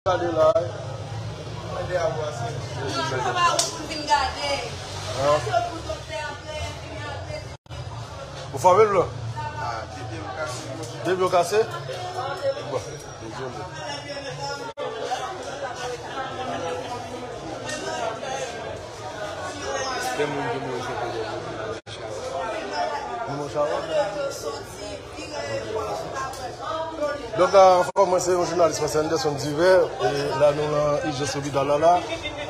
Regardez là. Vous favez là? Début cassé? Bon, donc là, moi c'est un journaliste, c'est Anderson Diver, et là nous avons Ije Sobidala là,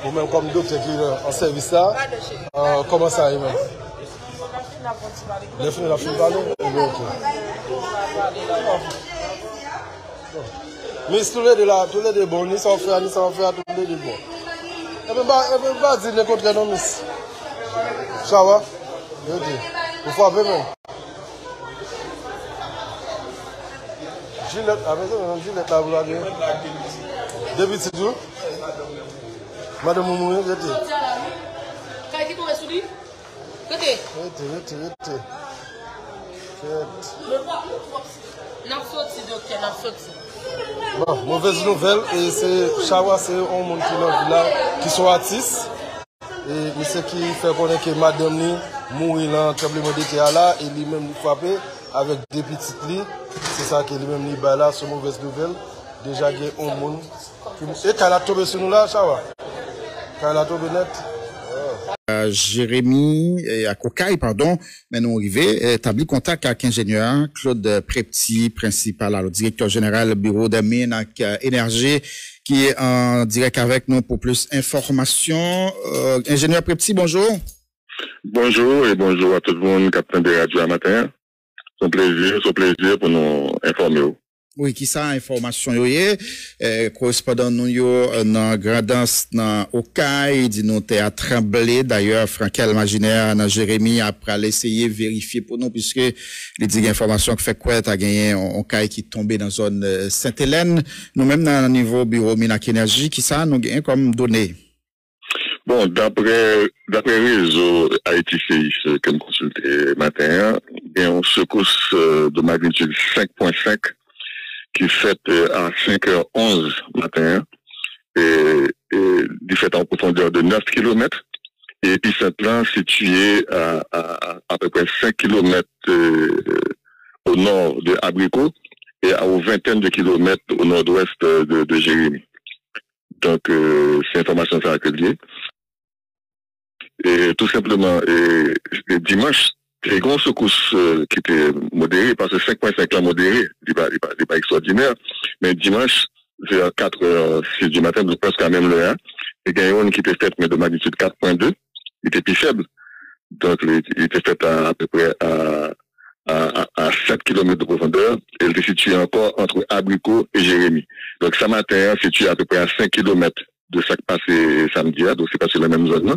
ou même comme docteur qui est en service là, comment ça est même? Les filles la fin parler? Mais tous les deux là, tous les deux bons, ni sans faire, tous les deux bons. Et puis pas dire le contraire non miss. Chawa, je dis, vous faut appeler même. Gillette, avec ça, Gillette là, vous l'avez. Depuis c'est tout. Madame Moumou, je dis. Bon, mauvaise nouvelle, et c'est Chawa, c'est un monde qui est là, qui sont artistes. Et ce qui fait connaître que madame ni mourit dans le tremblement de terre là, et lui-même lui frappé avec des petites lits. C'est ça que lui-même lui bat là, c'est une mauvaise nouvelle. Déjà, il y a un monde. Et quand elle a tombé sur nous là, Chawa? Quand elle a tombé net. Jérémy à Cocaille, pardon, mais nous arrivés, établi contact avec l'ingénieur Claude Prepti, principal, alors, directeur général bureau des mines et énergie, qui est en direct avec nous pour plus d'informations. Ingénieur Prepti, bonjour. Bonjour et bonjour à tout le monde, capitaine de radio à matin. C'est un plaisir pour nous informer. Oui, qui ça, information yoye, correspondant nous yo, dans Grandance, dans Okaï, dit nous t'es à trembler, d'ailleurs, Frankel Imaginaire, dans Jérémy, après essayer de vérifier pour nous, puisque les dit information que fait quoi, t'as gagné Okaï qui est tombé dans la zone Sainte-Hélène, nous-mêmes dans le niveau bureau Minac Énergie, qui ça, nous gagnons comme données? Bon, d'après réseau Haïti CIS que nous consulté matin, il y a une secousse de magnitude 5.5 qui fait à 5h11 matin et fait en profondeur de 9 km. Et puis cette plan situé à peu près 5 km au nord de Abricot et à une vingtaine de kilomètres au nord-ouest de Jérémy. Donc, c'est information ça que lié. Et tout simplement, et dimanche, les grosses secousses qui étaient modérées, parce que 5.5 là modéré, il n'est pas extraordinaire, mais dimanche, vers 4h06 du matin, donc presque à même l'heure, il y a une qui était faite, mais de magnitude 4.2, il était plus faible. Donc, il était fait à peu près à 7 km de profondeur, et il était situé encore entre Abricot et Jérémy. Donc, ce matin, situé à peu près à 5 km de ce qui passé samedi, donc c'est passé la même zone là.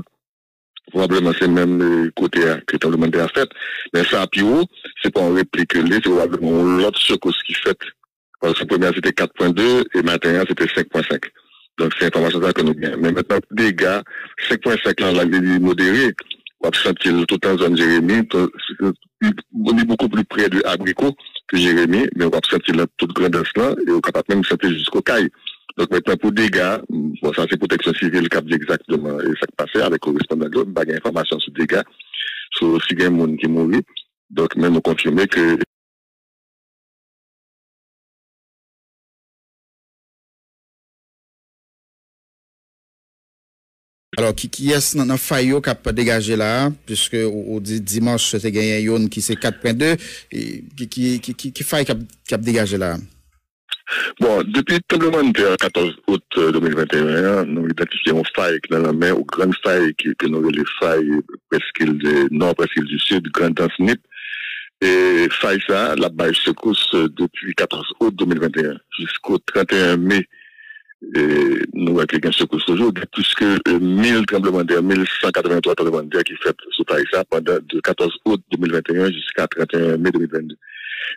Probablement c'est le même côté que le monde a fait. Mais ça, puis haut, c'est pas en réplique, c'est probablement l'autre secousse qui fait. Parce que première c'était 4.2 et maintenant c'était 5.5. Donc c'est information que nous gagnons. Mais maintenant, des gars, 5.5 là, la ligne modérée, on va sentir tout en zone Jérémy, on est beaucoup plus près de Abricot que Jérémy, mais on va sentir toute grandeur là, et on est capable même de sentir jusqu'au caille. Donc maintenant, pour des gars, bon, ça c'est protection civile qui a dit exactement et ça qui passait avec le correspondant de l'autre, il y a information sur des gars, sur aussi des gens qui mourent. Donc même on confirme que Alors, qui est dans faillot qui a dégagé là, puisque au dimanche, c'était gagné yon qui c'est 4.2, qui faille qui a dégagé là? Bon, depuis le tremblement de terre 14 août 2021, nous identifions une faille dans la mer, une grande faille que nous avons les failles presqu'île du nord, presqu'île du sud, grande Nip. Et faille ça, la base secousse depuis 14 août 2021 jusqu'au 31 mai. Et nous avons quelqu'un secousse toujours, plus que 1000 tremblements de terre, 1183 tremblements de terre qui fait sous faille ça pendant de 14 août 2021 jusqu'à 31 mai 2022.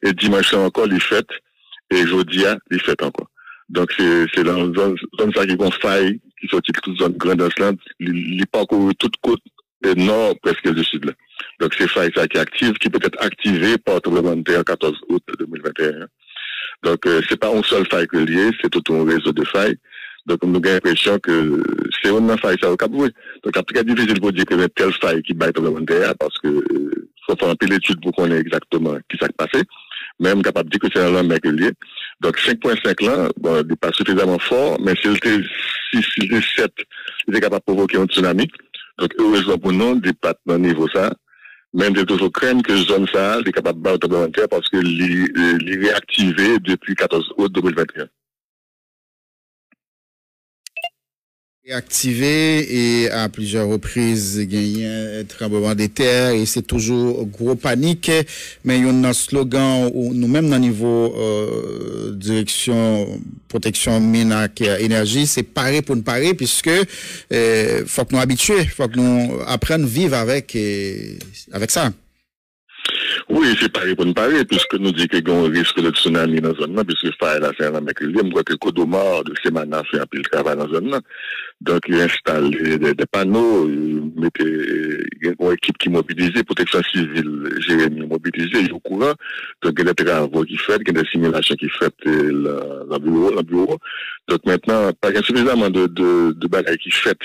Et dimanche encore, les fêtes. Et jeudi, il fait encore. Donc, c'est dans zone ça qui est faille, qui sortit de toute zone grande Islande, il parcourt toute côte nord, presque du sud, là. Donc, c'est faille ça qui est active, qui peut être activée par le tremblement de terre 14 août 2021. Donc, c'est pas une seule faille que lié, c'est tout un réseau de failles. Donc, nous avons l'impression que c'est une faille, ça, au Cap. Donc, c'est très difficile pour dire que c'est telle faille qui bat tremblement de terre, parce que, faut faire un peu d'études pour qu'on ait exactement qui s'est passé. Même capable de dire que c'est un lendemain lié. Donc, 5.5 là, bon, il n'est pas suffisamment fort, mais s'il était 6, s'il était 7, il était capable de provoquer un tsunami. Donc, heureusement pour nous, il n'est pas dans niveau ça. Même de toujours craindre que zone ça, il est capable de battre tremblement de terre parce que il est réactivé depuis 14 août 2021. Activé et à plusieurs reprises gagné un tremblement de terre et c'est toujours gros panique mais il y a un slogan nous même dans niveau direction protection mine et énergie c'est pareil pour nous parer puisque faut que nous habituer faut que nous apprendre vivre avec ça. Oui, c'est pareil pour nous parler, puisque nous disons qu'il y a un risque de tsunami dans la zone, puisque Faye a fait un mercredi, je crois que Kodomar de Semana fait un peu de travail dans la zone. Donc, il installe des panneaux, il y a une équipe qui mobilisée, protection civile, Jérémy mobilisée, il est au courant. Donc, il y a des travaux qui fait, il y a des simulations qui fait dans le bureau. Donc, maintenant, pas suffisamment de bagages qui fait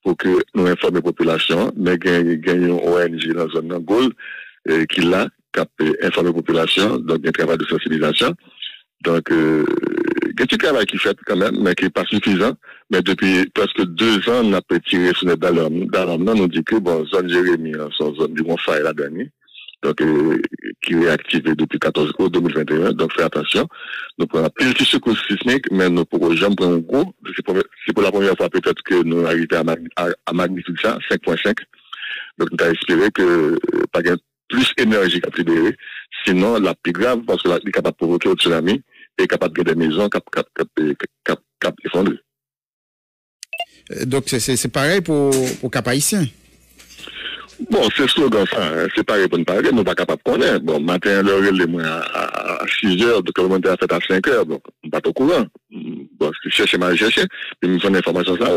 pour que nous informions la population, mais il y a une ONG dans la zone d'Angole, qui l'a, qui a informé la population, donc il y a un travail de sensibilisation. Donc, il y a un travail qui fait quand même, mais qui n'est pas suffisant. Mais depuis presque 2 ans, on a tiré sur les d'alarme. On nous dit que, bon, zone Jérémy, son zone du Mont-Faye la dernière, donc, qui est réactivée depuis 14 août 2021. Donc, faites attention. Nous prenons plus de secours sismiques, mais nous pourrons jamais prendre un gros. C'est pour la première fois peut-être que nous arrivons à magnitude 5.5. Donc, nous avons espéré que, pas plus énergie qu'à libérer, sinon la plus grave parce que est capable de provoquer un tsunami et capable de des maisons cap effondrer. Donc c'est pareil pour Cap Haïtien. Bon, c'est slogan ça, hein. C'est pareil pour nous parler, nous pas capable de connaître. Bon, matin l'heure est moins à 6 heures, donc le monde a fait à 5 heures, donc on pas au courant. Bon, je cherche puis me font l'information ça.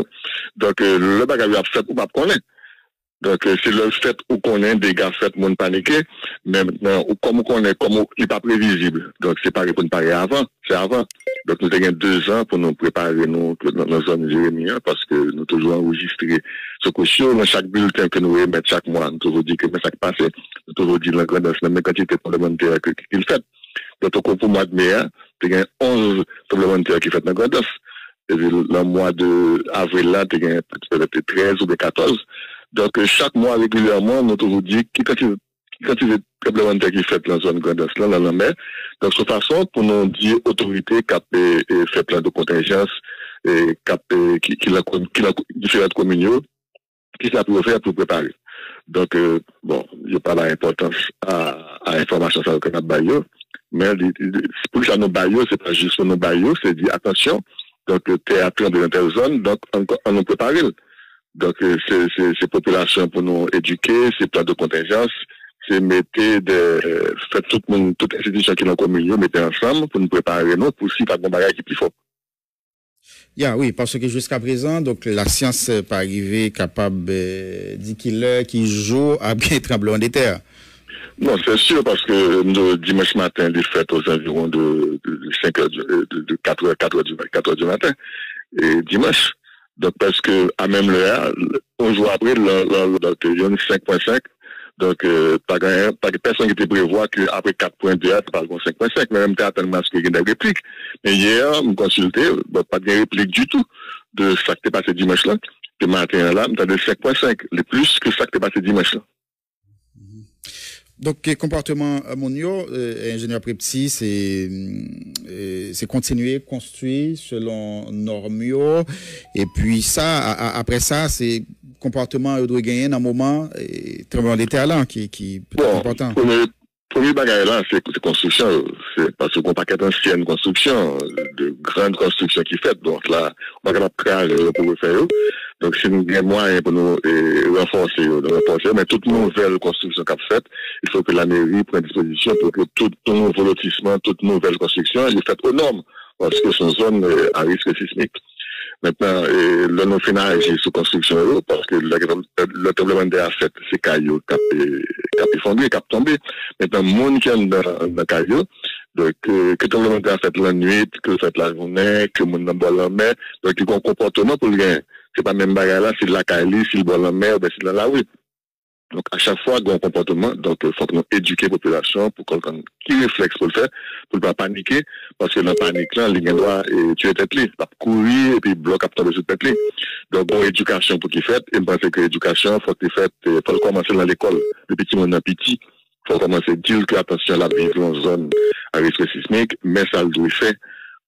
Donc le bagage a fait ou pas connaître. Donc, c'est le fait où qu'on a des gars fait monde paniquer, mais maintenant, comme on est, comme il n'est pas prévisible. Donc, c'est pareil pour nous parler avant, c'est avant. Donc, nous avons 2 ans pour nous préparer dans nos zones Jérémy, parce que nous toujours enregistré ce caution dans chaque bulletin que nous émettons chaque mois. Nous toujours dit que ça qui passe, nous toujours dit la grandeur, même quantité de tremblements de terre qu'il fait. Donc, pour le mois de mai, nous avons 11 tremblements de terre qui fait dans la grandeur. Et le mois d'avril, là, nous avons peut-être 13 ou 14. Donc, chaque mois, régulièrement, nous toujours dit quand il y a des tremblements de terre qui fait dans la zone grande là, dans la mer. Donc, de toute façon, pour nous dire autorité qui a fait plein de contingences et qui a différentes communes qui ça peut faire pour préparer. Donc, bon, il n'y a pas d'importance à l'information sur le Bayo, mais pour ça, nos Bayo, c'est pas juste pour nos Bayo, c'est dire attention, donc, théâtre dans telle zone, donc, on nous prépare. Donc, c'est population pour nous éduquer, c'est plan de contingence, c'est faire tout le monde, toute institution qui est dans la commune, mettre ensemble pour nous préparer nous, pour si pas de bagage qui est plus fort. Oui, parce que jusqu'à présent, donc, la science n'est pas arrivée capable de dire qu'il joue à bien tremblement de terre. Non, c'est sûr, parce que dimanche matin, les fêtes aux environs de 5 heures, de 4 heures du matin, et dimanche. Donc, parce que, à même l'heure, un jour après, il y a une 5.5. Donc, pas personne qui était prévoit qu'après 4.2, tu parles de 5.5, mais même t'as tellement qu'il y a des répliques. Mais hier, je me consultais, pas de réplique du tout de ça qui t'est passé dimanche là. Le matin là, t'as de 5.5, le plus que ça qui t'est passé dimanche là. Donc, comportement monio, ingénieur Prepti, c'est continuer, construire selon normio. Et puis ça, après ça, c'est comportement doit gagner dans un moment, tremblement de terre là, qui peut être important. Premier bagage là, c'est construction. C'est parce qu'on n'a pas d'ancienne construction, de grandes constructions qui fait. Donc là, on va pas pour faire. Donc, c'est un moyen pour nous renforcer, mais toute nouvelle construction qu'a faite, il faut que la mairie prenne disposition pour que tout nouveau lotissement, toute nouvelle construction, est faite aux normes, parce que c'est une zone à risque sismique. Maintenant, le non-finage est sous construction, parce que le tremblement de terre fait, c'est caillou, cap effondré, cap tombé. Maintenant, monde qui est dans caillou, Donc, que tremblement de terre a fait la nuit, que fait la journée, que mon n'a pas la mer, donc il y a un comportement pour le gagner. C'est pas même bagarre là, c'est de la Cali, c'est le bon la mer, ben c'est dans la rue. Donc, à chaque fois, il y a un comportement, donc, il faut que nous éduquions la population pour qu'on, qui réflexe pour le faire, pour ne pas paniquer, parce que dans la panique là, les gens doivent tuer tête li, courir, et puis bloquer à tomber sur tête li. Donc, bon, éducation pour qu'il fait, et je pense que l'éducation, faut qu'il fait, faut commencer dans l'école, depuis qu'il est petit, faut commencer à dire que, attention, la vie en zone à risque sismique, mais ça le doit faire,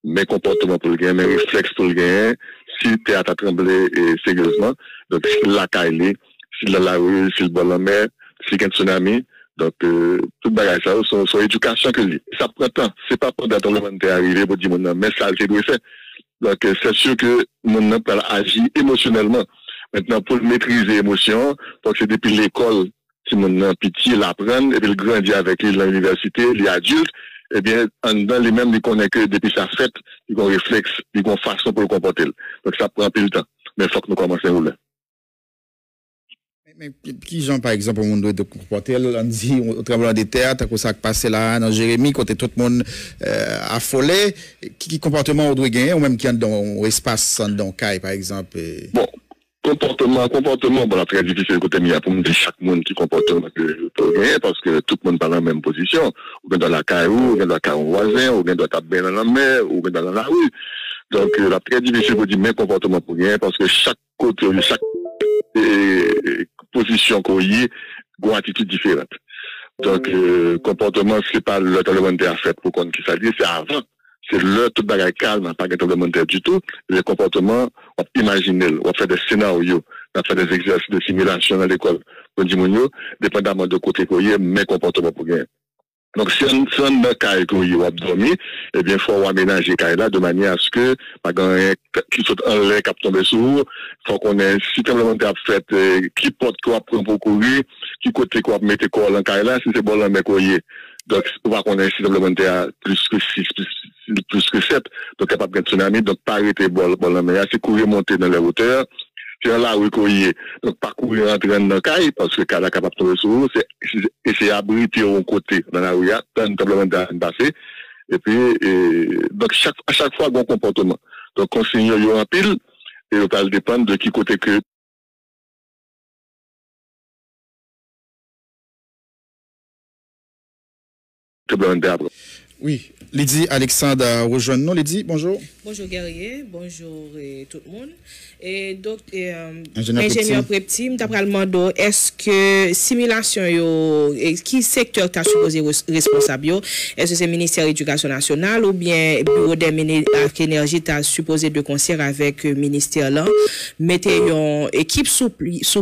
mes comportements pour le gagner, mes réflexes pour le gagner, si tu as tremblé sérieusement, donc, si la caille, si la rue, si le bon la mer, si il y a un tsunami, donc, tout bagage ça, son éducation que lui. Ça prend temps. C'est pas pendant que le est arrivé pour dire mon mais ça, c'est doit faire. Donc, c'est sûr que mon homme peut agir émotionnellement. Maintenant, pour maîtriser l'émotion, parce que depuis l'école, si mon homme petit, il apprend, et puis il grandit avec lui dans l'université, il est adulte, eh bien, en dedans, les mêmes, il connaît que depuis sa fête, il a un réflexe, il a une façon pour le comporter. Donc, ça prend un peu de temps. Mais il faut que nous commencions à rouler. Mais qui gens, par exemple, au monde doit comporter, on dit, au tremblement de terre, t'as ça passé là, dans Jérémie, côté tout le monde affolé, qui comportement on doit gagner, ou même qui est dans l'espace, dans le caille, par exemple? Bon, comportement, bon, très difficile côté mien pour me dire chaque monde qui comportement que peut gagner, parce que tout le monde pas dans la même position. Ou bien dans la caille, ou bien dans la caille voisin, ou bien dans la bien dans la mer, ou bien dans la rue. Donc, la très difficile pour dire mes comportements pour gagner, parce que chaque côté, chaque position qu'on y est, une attitude différente. Donc, comportement, c'est pas le tremblement de terre fait pour qu'on qui s'allie, c'est avant. C'est le tout bagage calme, pas de tremblement de terre du tout. Les comportements, on peut imaginer, on va faire des scénarios, on va faire des exercices de simulation dans l'école. On dit, dépendamment de côté qu'on y est, mes comportements pour gagner. Donc, si on a caille qu'on y a dormi, eh bien, faut aménager caille là de manière à ce que, pas qui saute en l'air, qui tombe sous, faut qu'on ait, si tremblement de terre fait, qui porte quoi pour courir, qui côté quoi mettre quoi en caille là, si c'est bon, là, mais qu'on y est. Donc, on va qu'on ait si tremblement de terre plus que 6, plus que 7, donc capable de tsunami, donc pas arrêter bon, la mer, c'est courir monter dans les hauteurs, c'est là où il est. Donc, parcourir entrer dans la caille, parce que la capable de tomber sur vous, c'est essayer d'abriter au côté dans la rue, dans le tremblement de terre passé. Et puis, donc, à chaque fois, bon comportement. Donc, conseiller en pile, et on va dépendre de qui côté que tremblement de terre. Oui, Lydie Alexandre rejoint-nous. Lydie, bonjour. Bonjour Guerrier, bonjour tout le monde. Et donc, ingénieur Preptim, d'après le mandat, est-ce que simulation, qui secteur tu as supposé responsable? Est-ce que c'est le ministère de l'Éducation nationale ou bien le bureau des mines et énergie tu as supposé de concert avec le ministère là? Mettez une équipe sous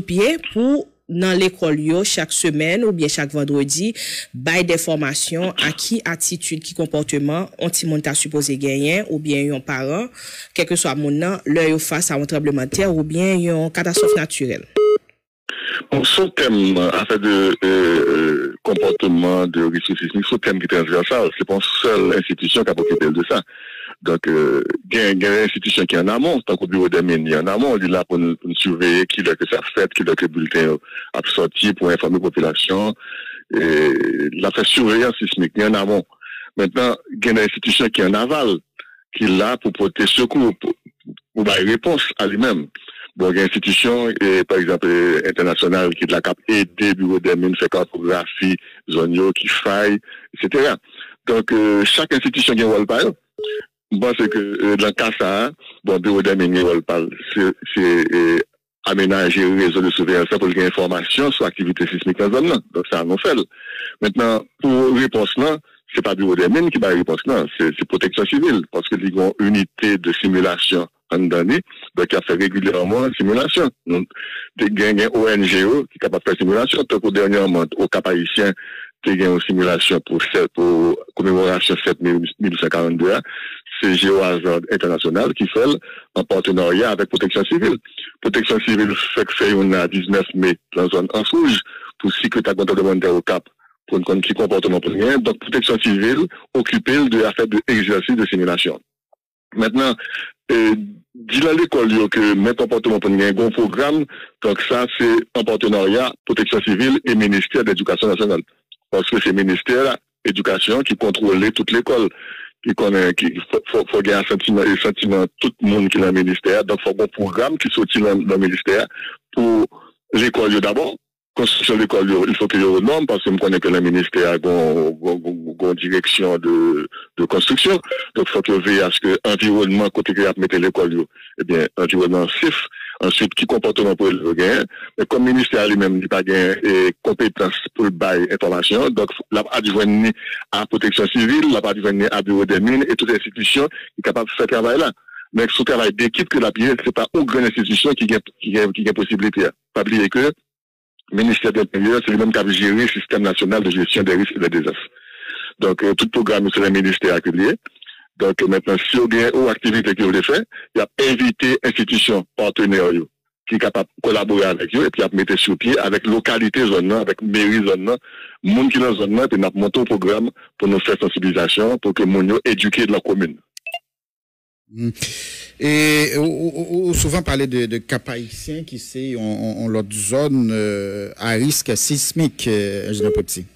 pied pour dans l'école chaque semaine ou bien chaque vendredi, bail des formations à qui attitude, qui comportement, on t'a supposé gagner ou bien un parent, quel que soit mon nom, leur face à un tremblement de terre ou bien une catastrophe naturelle. Bon, ce thème, en fait, de comportement, de risque sismique, ce thème qui est transversal, c'est pas une seule institution qui a occupé de ça. Donc, il y a une institution qui est en amont, tant qu'au bureau des mines, il y a en amont, il est là pour nous surveiller qui doit que ça fait, qui doit que le bulletin a sorti pour informer la population, et la fait surveillance sismique, il y a en amont. Maintenant, il y a une institution qui est en aval, qui est là pour porter secours, pour dar réponse à lui-même. Bon, il y a une institution, par exemple, internationale, qui est de la cap aider bureau des mines, fait cartographie, zone qui faille, etc. Donc, chaque institution qui a un rôle par eux. Bon, c'est que dans le cas ça, bon, bureau des mines, c'est aménager le réseau de surveillance pour qu'il y ait information sur l'activité sismique dans la zone là. Donc, ça, on fait. Maintenant, pour réponse là, c'est pas bureau des mines qui va réponse là, c'est protection civile, parce que ils ont une unité de simulation en année, donc qui a fait régulièrement une simulation. Donc, il y a une ONGO qui est capable de faire simulation, donc dernièrement, au Cap Haïtien, il y a une simulation pour commémoration 7.1842, c'est GeoHazard International qui fait en partenariat avec Protection Civile. Protection Civile fait on a 19 mai dans la zone en rouge pour sécurité contre au Cap pour une qui comportement pour rien. Donc Protection Civile occupée de la fête de exercice de simulation. Maintenant, dit à l'école que mes comportements pour un bon programme, donc ça c'est en partenariat Protection Civile et Ministère de l'Éducation nationale. Parce que c'est le ministère éducation qui contrôlait toute l'école. Qui faut gagner un sentiment tout le monde qui est dans le ministère. Donc, il faut un programme qui sortit dans le ministère pour l'école d'abord. Construction de l'école, il faut que je renomme parce que je connais que le ministère a une direction de construction. Donc, il faut que je veille à ce que l'environnement, côté que mettre l'école, eh bien, environnement safe. Ensuite, qui comportement pour le gagner. Mais comme le ministère lui-même n'a pas gagné compétence pour le bail information, donc, il a dû venir à la protection civile, il a dû venir à bureau des mines et toutes les institutions qui sont capables de faire ce travail-là. Mais ce travail d'équipe que la pièce, c'est pas une grande institution qui a possibilité. Pas oublier que le ministère de l'Intérieur, c'est lui-même qui a géré le système national de gestion des risques et des désastres. Donc, tout programme, c'est le ministère qui est lié. Donc, maintenant, si vous avez une activité que vous avez fait, il y a invité institutions partenaires qui sont capables de collaborer avec eux et puis à mettre sur pied avec localité zone, avec mairie zone, monde qui est dans la zone, et puis nous montons un programme pour nous faire sensibilisation, pour que nous éduquer de la commune. Et on souvent parler de cap haïtien qui c'est en l'autre zone à risque sismique, ingénieur Petit.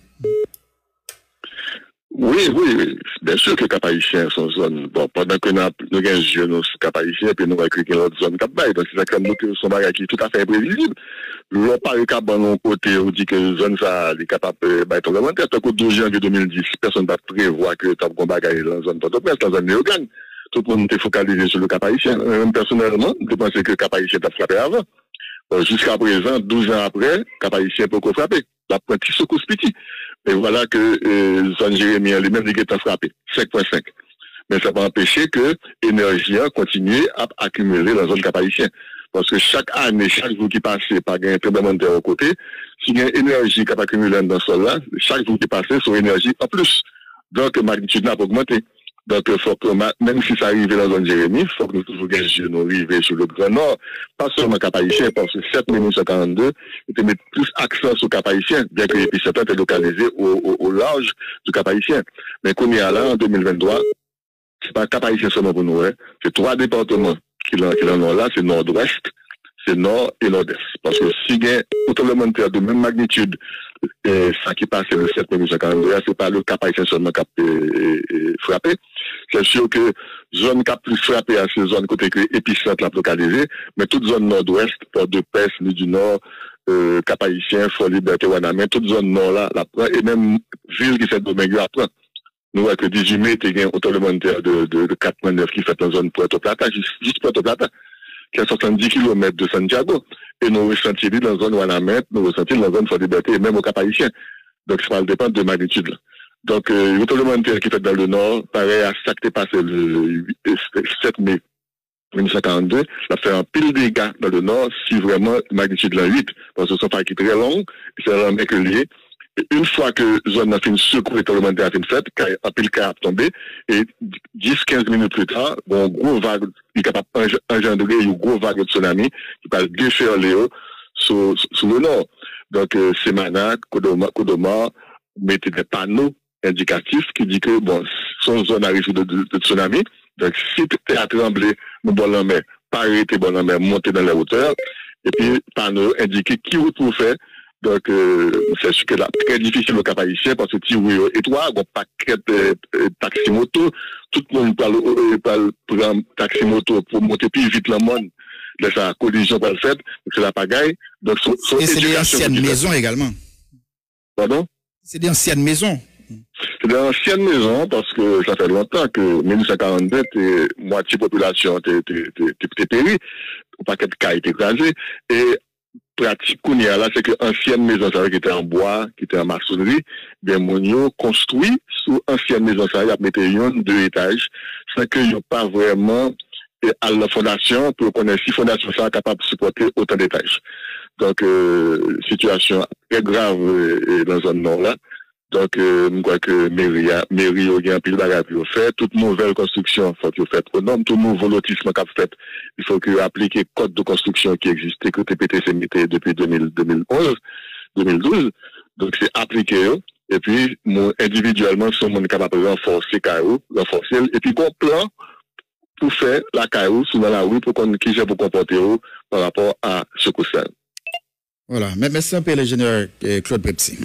Oui, bien sûr que cap haïtien sont zone. Bon, pendant que nous avons jeunes cap haïtien, puis nous avons créé l'autre zone cap bail. Donc c'est ça que nous sommes qui est tout à fait imprévisible. L'on parle cap dans mon côté, on dit que zone ça est capable de bail complémentaire. Tant qu'au 12 janvier 2010, personne ne va prévoir que tu as un bagage dans la zone Port-au-Prince, dans la zone néo-gagne. Tout le monde était focalisé sur le cap haïtien. Même personnellement, je pensais que le cap haïtien t'a frappé avant. Bon, jusqu'à présent, 12 ans après, cap haïtien peut frapper. La petit secousse petit. Et voilà que zone Jérémie, lui-même, il est frappé. 5.5. Mais ça va empêcher que l'énergie continue à accumuler dans la zone cap haïtien. Parce que chaque année, chaque jour qui passe, par un tremblement de terre au côté, s'il y a une énergie qui a accumulé dans ce sol-là, chaque jour qui passe, c'est une énergie en plus. Donc, la magnitude n'a pas augmenté. Donc, il faut que, même si ça arrive dans la zone Jérémie, il faut que nous toujours nous arrivions sur le Grand Nord, pas seulement Cap Haïtien, parce que 7.1942, il met plus accent sur Cap Haïtien, bien que l'épicentre est localisé au large du Cap Haïtien. Mais qu'on est là, en 2023, c'est pas Cap Haïtien seulement pour nous, hein. C'est 3 départements qui en ont là, c'est nord-ouest, c'est nord et nord-est. Parce que si il y a un tremblement de terre de même magnitude, ça qui passe le 7.1942, c'est pas le Cap Haïtien seulement qui a frappé. C'est sûr que zone qui a plus frappé à ces zones côté que épicentre l'a localisé, mais toute zone nord-ouest, Port-de-Paix, du Nord, Cap Haïtien, Fort-Liberté, Wanamé, toute zone nord là, la prend, et même ville qui s'est Domingue la prend. Nous voyons que 18 mai, il y a un tremblement de terre de 4.9 qui fait dans zone Puerto Plata, juste Puerto Plata, qui a 70 km de Santiago. Et nous ressentons dans la zone Wanamé, nous ressentons dans la zone Fort-Liberté, et même au Cap Haïtien. Donc ça va dépendre de magnitude là. Donc, le tremblement de terre qui fait dans le nord, pareil à ça qui est passé le 7 mai 1942, ça fait un pile de dégâts dans le nord, si vraiment magnitude la 8, parce que ce sont pas qui très long, c'est un mec lié. Et une fois que la zone a fait une secours, le tremblement de terre a fait une fête, un pile cas a tombé, et 10-15 minutes plus tard, bon, gros vague, il est capable d'engendrer une gros vague de tsunami qui va déferler sur le nord. Donc, Semana, Kodoma, mettez des panneaux indicatif qui dit que, bon, son zone à risque de tsunami. Donc, si tu es à trembler, nous, bon, la mer, pas arrêter, bon, la mer, monter dans les hauteurs. Et puis, panneau indiquer qui route pour faire. Donc, c'est sûr que là, très difficile au Cap Haïtien parce que si vous êtes étroit, bon, paquet taxi moto, tout le monde parle pour un taxi moto pour monter plus vite le monde. Là, ça, collision pour le fait, c'est la pagaille. Donc, et c'est des anciennes maisons également. Pardon? C'est des anciennes maisons. C'est des anciennes maisons parce que ça fait longtemps que 1942, moitié population était périe, un paquet de cas était écrasé. Et pratique qu'on y a là, c'est que ancienne maison, ça qui était en bois, qui était en maçonnerie, bien, mon construit sous ancienne maison, ça y a mis 2 étages, sans qu'il n'y ait pas vraiment à la fondation pour connaître si fondation ça capable de supporter autant d'étages. Donc, situation très grave dans la zone nord là. Donc, je crois que mairie a un pile bagage pour faire. Toute nouvelle construction, faut qu'il fasse au nom, tout nouveau lotissement qu'a fait. Il faut qu'il applique le code de construction qui existait, que TPTC mettait depuis 2011, 2012. Donc, c'est appliqué, et puis, individuellement, son monde capable de renforcer Caillou, et puis, qu'on plan pour faire la Caillou, sous la rue, pour qu'on, qui j'ai pour comporter par rapport à ce coup ça. Voilà. Merci un peu, l'ingénieur Claude Prepti.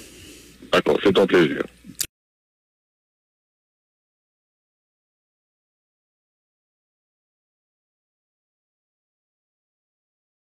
D'accord, c'est un plaisir.